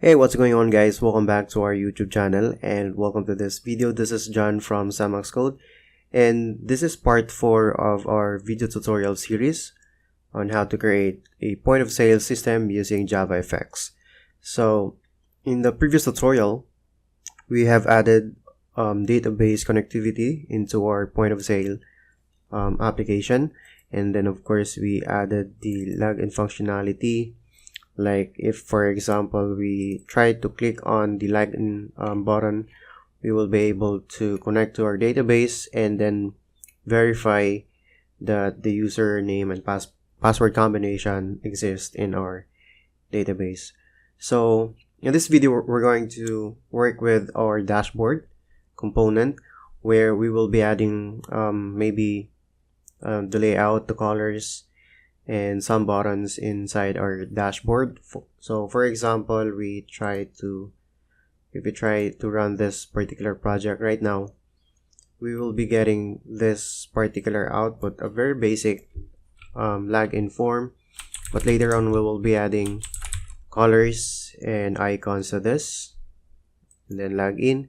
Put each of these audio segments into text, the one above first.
Hey, what's going on guys? Welcome back to our YouTube channel and welcome to this video. This is John from xemacscode and this is part 4 of our video tutorial series on how to create a point of sale system using JavaFX. So in the previous tutorial, we have added database connectivity into our point of sale application, and then of course we added the login functionality. Like if for example we try to click on the login button, we will be able to connect to our database and then verify that the username and password combination exists in our database. So in this video we're going to work with our dashboard component, where we will be adding maybe the layout, the colors, and some buttons inside our dashboard. So for example, if we try to run this particular project right now, we will be getting this particular output, a very basic login form, but later on we will be adding colors and icons to this, and then login,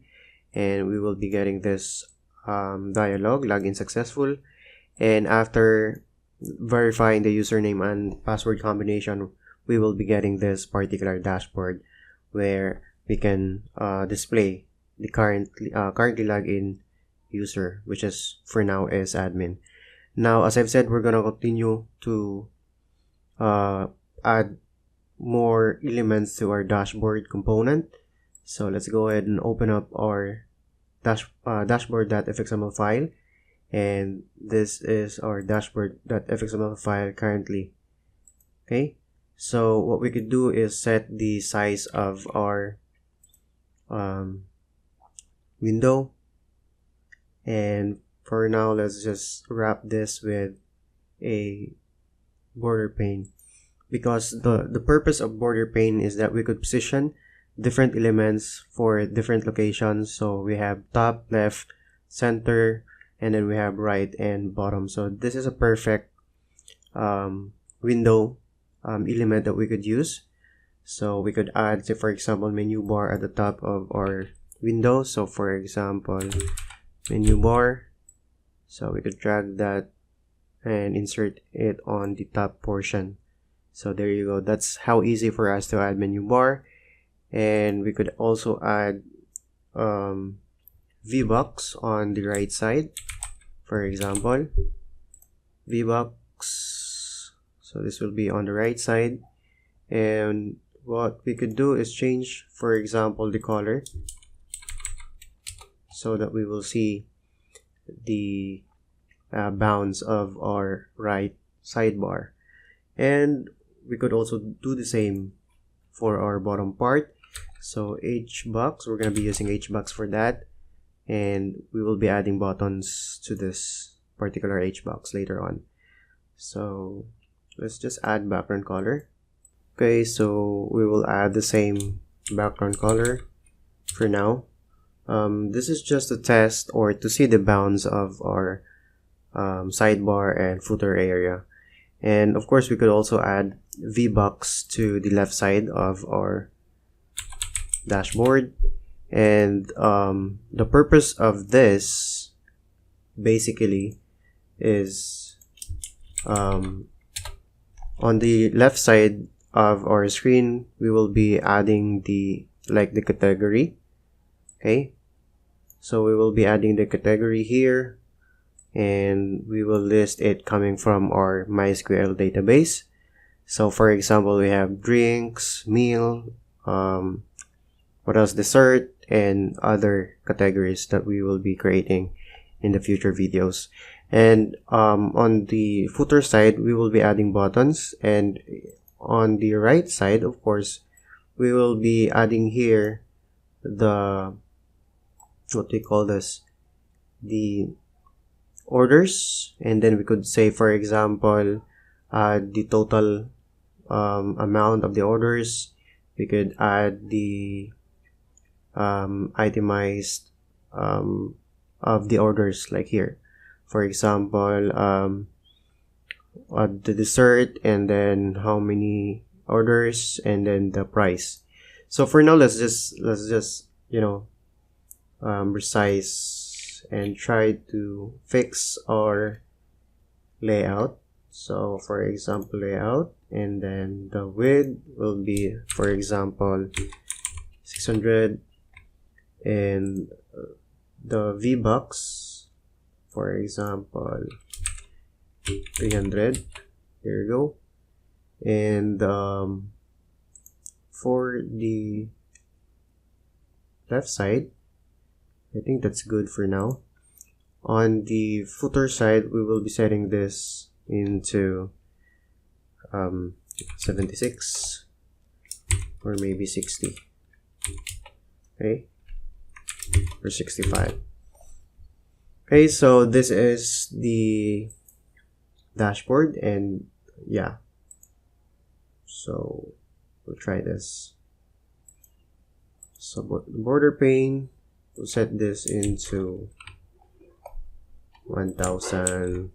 and we will be getting this dialog, login successful. And after verifying the username and password combination, we will be getting this particular dashboard where we can display the currently logged in user, which is for now is admin. Now, as I've said, we're gonna continue to add more elements to our dashboard component. So let's go ahead and open up our dashboard.fxml file. And this is our dashboard.fxml file currently. Okay, so what we could do is set the size of our window, and for now let's just wrap this with a border pane, because the purpose of border pane is that we could position different elements for different locations. So we have top, left, center, and then we have right and bottom. So this is a perfect window element that we could use. So we could add, say for example, menu bar at the top of our window. So for example, menu bar. So we could drag that and insert it on the top portion. So there you go. That's how easy for us to add menu bar. And we could also add VBox on the right side. For example, VBox, so this will be on the right side, and what we could do is change, for example, the color, so that we will see the bounds of our right sidebar. And we could also do the same for our bottom part. So hbox, we're going to be using hbox for that, and we will be adding buttons to this particular hbox later on. So let's just add background color. Okay, so we will add the same background color for now. This is just a test or to see the bounds of our sidebar and footer area. And of course we could also add VBox to the left side of our dashboard. And the purpose of this basically is on the left side of our screen we will be adding the category. Okay, so we will be adding the category here, and we will list it coming from our MySQL database. So for example, we have drinks, meal, what else, dessert, and other categories that we will be creating in the future videos. And on the footer side we will be adding buttons, and on the right side of course we will be adding here the the orders. And then we could say, for example, the total amount of the orders. We could add the itemized of the orders, like here for example, the dessert, and then how many orders, and then the price. So for now, let's just resize and try to fix our layout. So for example, layout, and then the width will be, for example, 600, and the VBox, for example, 300. There you go. And for the left side, I think that's good for now. On the footer side, we will be setting this into 76 or maybe 60. Okay, or 65. Okay, so this is the dashboard, and yeah, so we'll try this. So the border pane, we'll set this into 1000,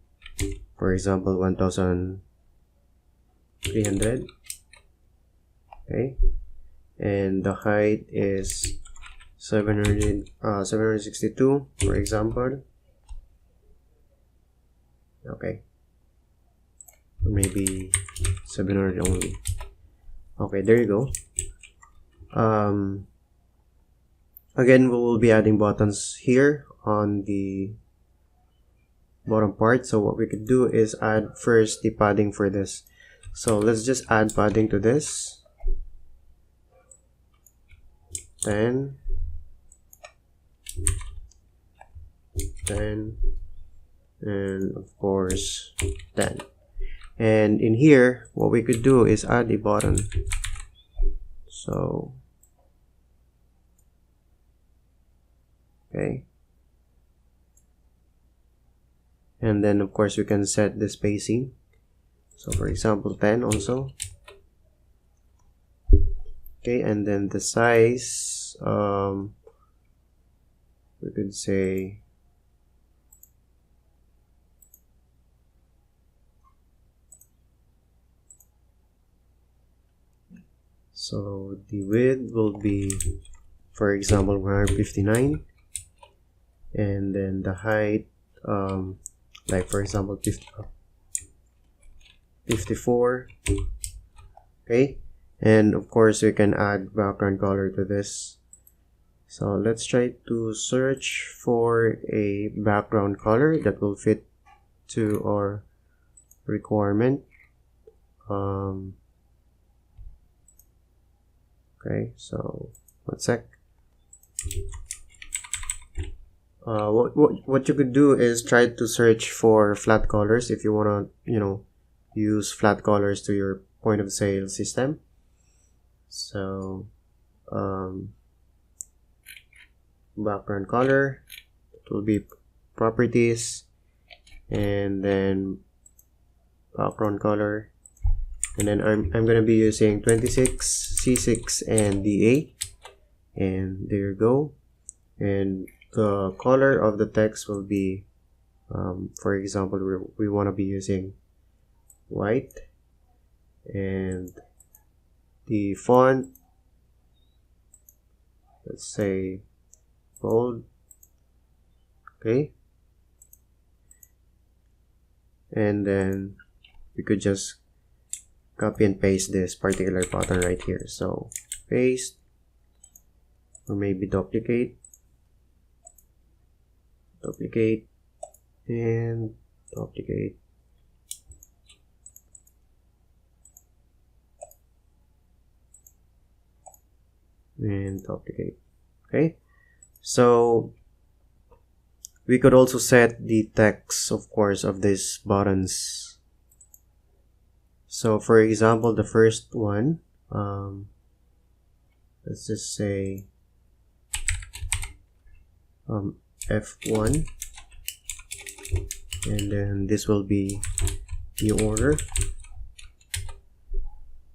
for example, 1300. Okay, and the height is 762, for example. Okay, or maybe 700 only. Okay, there you go. Again, we will be adding buttons here on the bottom part. So what we could do is add first the padding for this. So let's just add padding to this. 10, and of course 10. And in here, what we could do is add a button. So okay, and then of course we can set the spacing. So for example 10 also. Okay, and then the size, we could say so the width will be, for example, 159, and then the height, like for example 54. Okay, and of course we can add background color to this. So let's try to search for a background color that will fit to our requirement. Okay, so one sec. What you could do is try to search for flat colors if you want to use flat colors to your point of sale system. So background color, it will be properties, and then background color, and then I'm gonna be using 26, C6, and DA, and there you go. And the color of the text will be, for example, we want to be using white, and the font, let's say bold. Okay, and then we could just copy and paste this particular pattern right here. So paste, or maybe duplicate, and duplicate, and duplicate. Okay, so we could also set the text, of course, of these buttons. So for example, the first one, let's just say F1, and then this will be the order,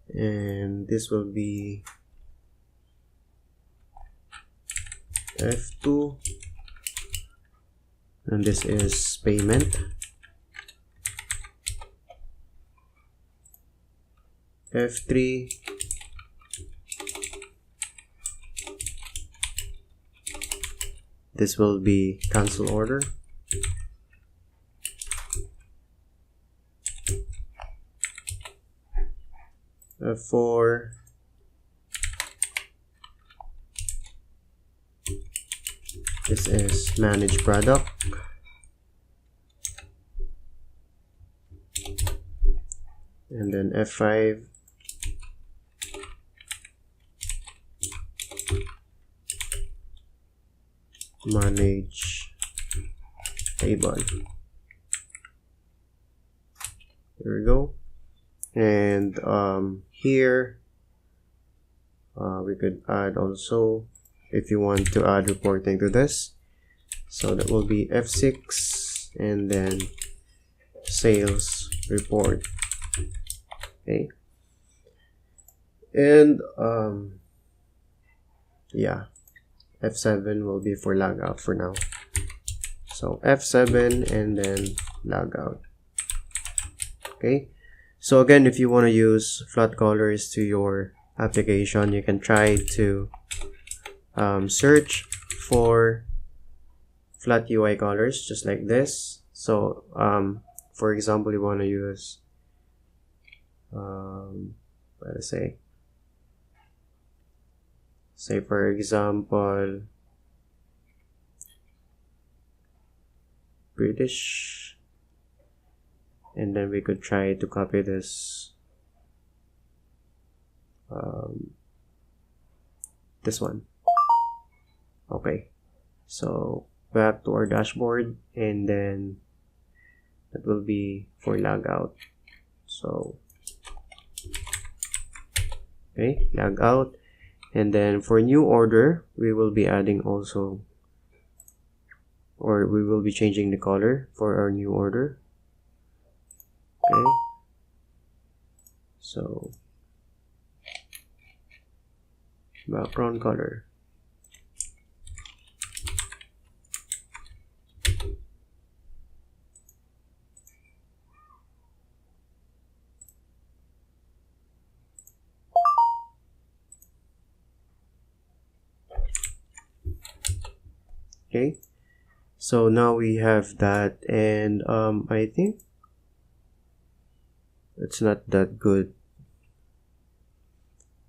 and this will be F2, and this is payment. F3, this will be cancel order. F4, this is manage product. And then F5, manage table. There we go. And here we could add also, if you want to add reporting to this, so that will be F6 and then sales report. Okay, and yeah, F7 will be for logout for now. So F7 and then logout. Okay, so again, if you want to use flat colors to your application, you can try to search for flat UI colors just like this. So for example, you want to use let's say for example British, and then we could try to copy this this one. Okay, so back to our dashboard, and then that will be for logout. So okay, logout, and then for new order we will be adding also, or we will be changing the color for our new order. Okay, so background color. Okay, so now we have that, and I think it's not that good,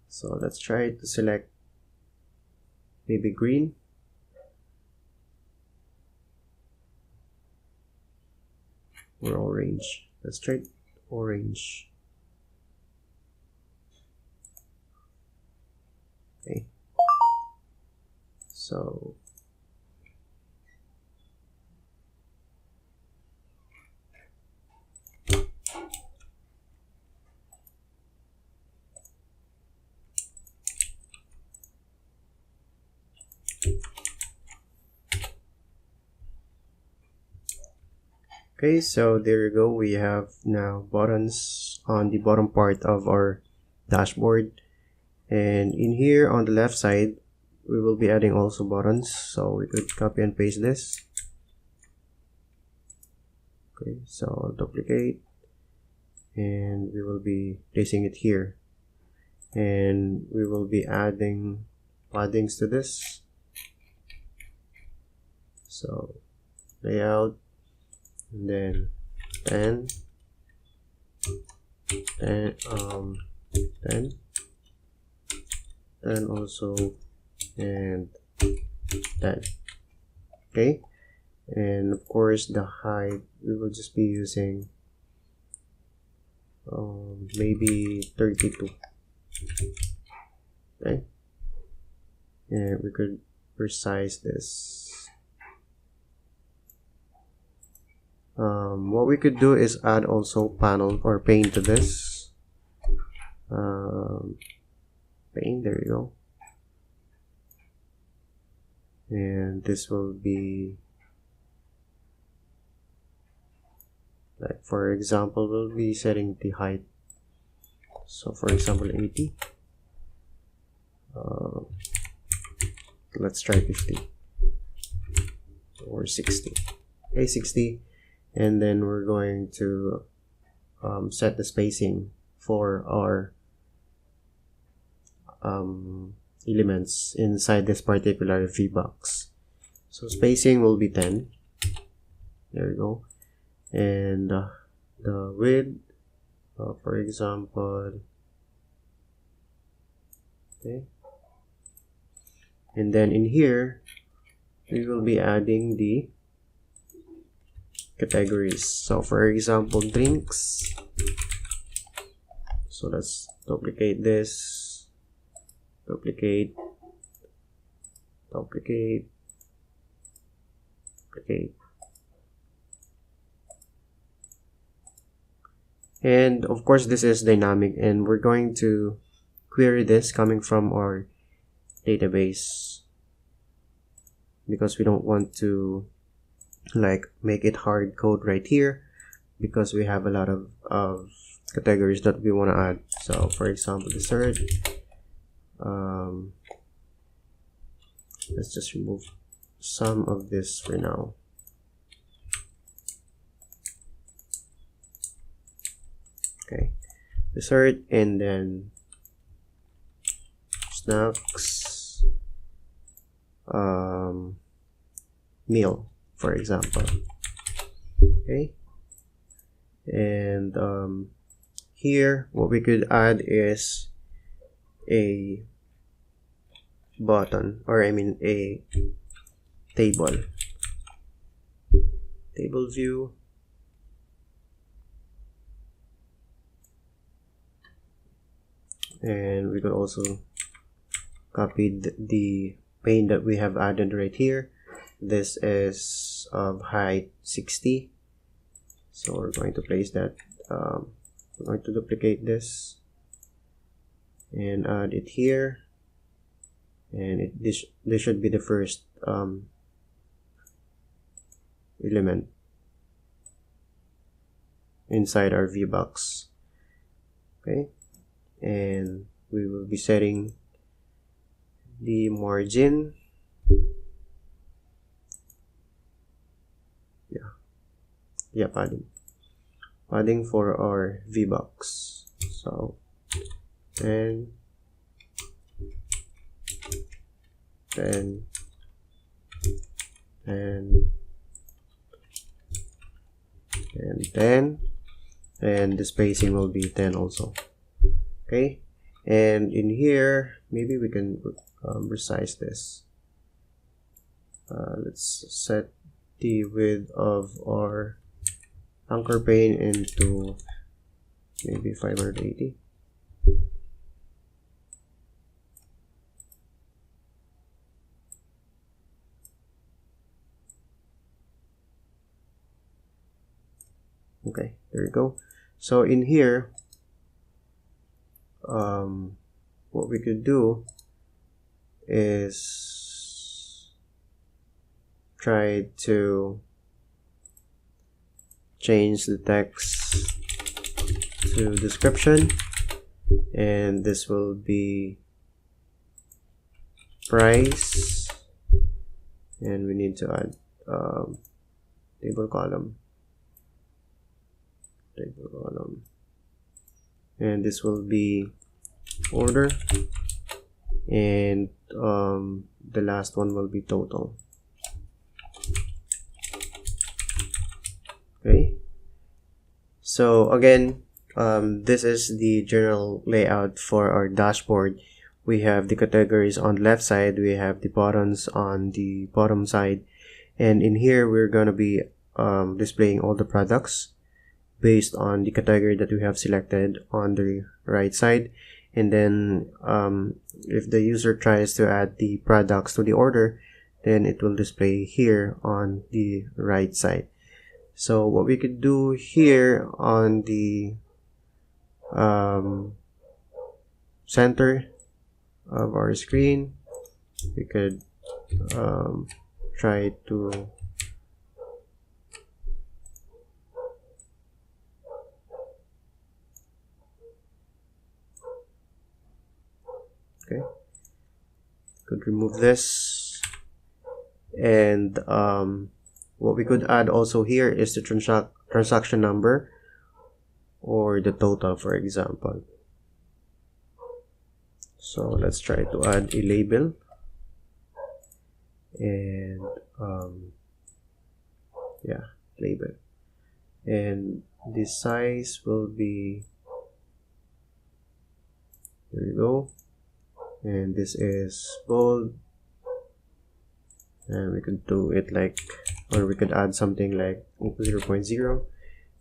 so let's try to select maybe green. Or orange. Let's try orange. Okay, so okay, so there you go. We have now buttons on the bottom part of our dashboard, and in here on the left side we will be adding also buttons, so we could copy and paste this. Okay, so I'll duplicate, and we will be placing it here, and we will be adding paddings to this. So layout, and then 10 and also and 10. Okay, and of course the height we will just be using maybe 32. Okay, and we could resize this. What we could do is add also panel or pane to this. Pane, there you go. And this will be, like for example, we'll be setting the height. So for example 80. Let's try 50 or 60. Okay, 60. And then we're going to set the spacing for our elements inside this particular VBox. So spacing will be 10. There we go. And the width, for example, okay. And then in here, we will be adding the categories. So for example, drinks. So let's duplicate this, duplicate, duplicate, duplicate. And of course, this is dynamic, and we're going to query this coming from our database because we don't want to like make it hard code right here because we have a lot of categories that we want to add. So for example, dessert, let's just remove some of this for now. Okay, dessert, and then snacks, meal, for example. Okay, and here what we could add is a button, or I mean a table view. And we could also copy the pane that we have added right here. This is of height 60, so we're going to place that. We're going to duplicate this and add it here, and this should be the first element inside our VBox. Okay, and we will be setting the margin. Padding for our VBox. So 10, 10, and 10, and the spacing will be 10 also. Okay, and in here maybe we can resize this. Let's set the width of our anchor pane into maybe 580. Okay, there you go. So in here, what we could do is try to change the text to description, and this will be price, and we need to add table column, and this will be order, and the last one will be total. Okay, so again, this is the general layout for our dashboard. We have the categories on the left side, we have the buttons on the bottom side, and in here we're going to be displaying all the products based on the category that we have selected on the right side. And then if the user tries to add the products to the order, then it will display here on the right side. So what we could do here on the center of our screen, we could try to could remove this, and what we could add also here is the transaction number or the total, for example. So let's try to add a label, and label, and the size will be, there you go, and this is bold, and we could do it like, or we could add something like 0.0,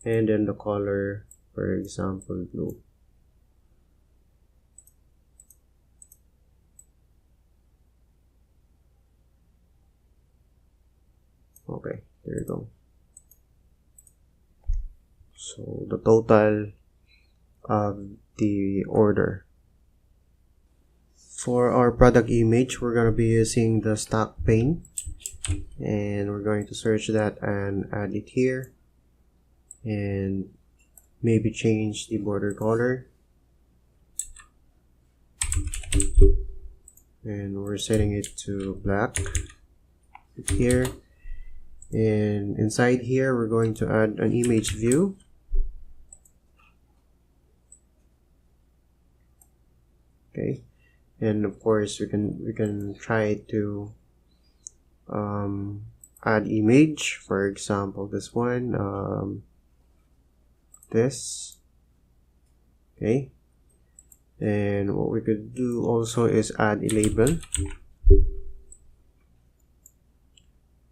and then the color, for example, blue. Okay, there you go. So the total of the order. For our product image, we're going to be using the stock pane, and we're going to search that and add it here, and maybe change the border color, and we're setting it to black here. And inside here, we're going to add an image view. Okay, and of course we can try to add image, for example this one, this. Okay, and what we could do also is add a label,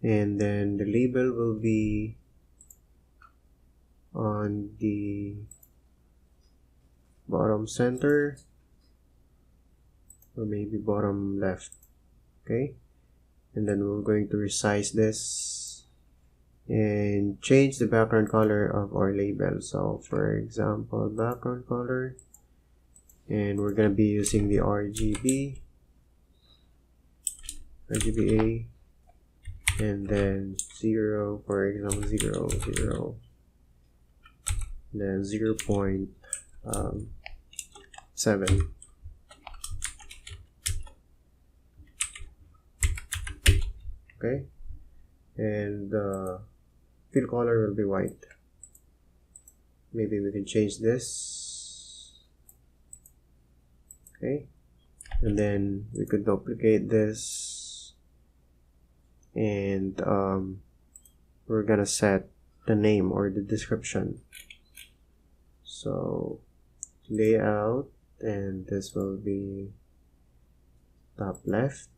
and then the label will be on the bottom center, or maybe bottom left. Okay, and then we're going to resize this and change the background color of our label. So for example, background color, and we're going to be using the RGBA, and then 0, for example 0, 0, then 0.7. Okay, and the fill color will be white. Maybe we can change this. Okay, and then we could duplicate this, and we're gonna set the name or the description. So layout, and this will be top left,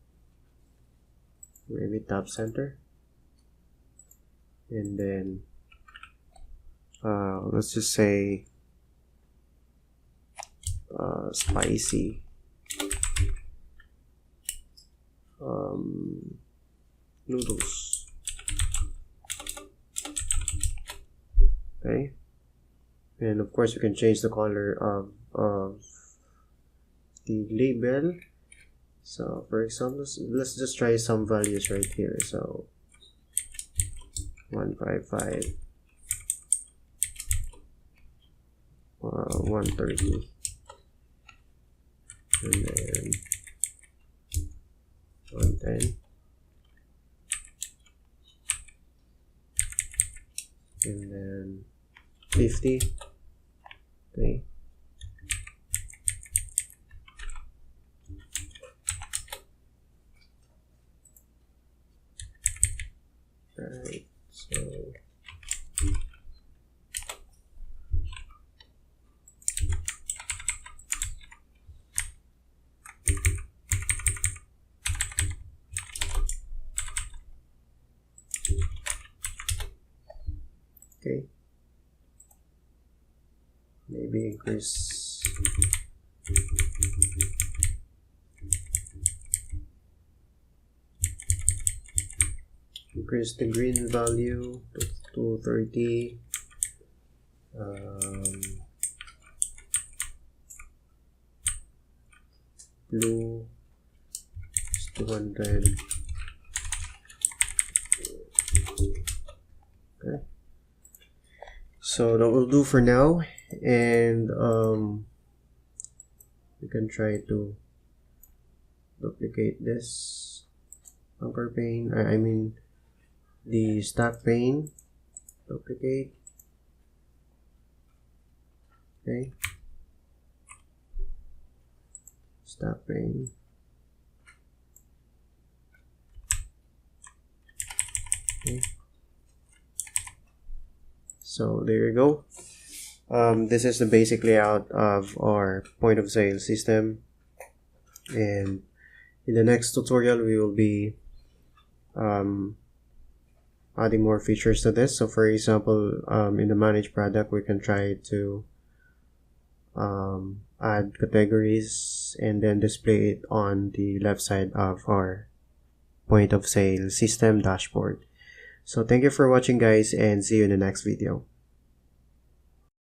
maybe top center, and then let's just say spicy noodles. Okay, and of course we can change the color of the label. So for example, let's just try some values right here. So 155, 130, and then 110, and then 50. Okay, right, so okay, maybe increase the green value to 230, blue is 200. Okay, so that will do for now, and you can try to duplicate this anchor pane, I mean the stack pane, duplicate. Okay, stack pane, Okay. So there you go. This is the basic layout of our point of sale system, and in the next tutorial we will be adding more features to this. So for example, in the manage product, we can try to add categories and then display it on the left side of our point of sale system dashboard. So thank you for watching, guys, and see you in the next video.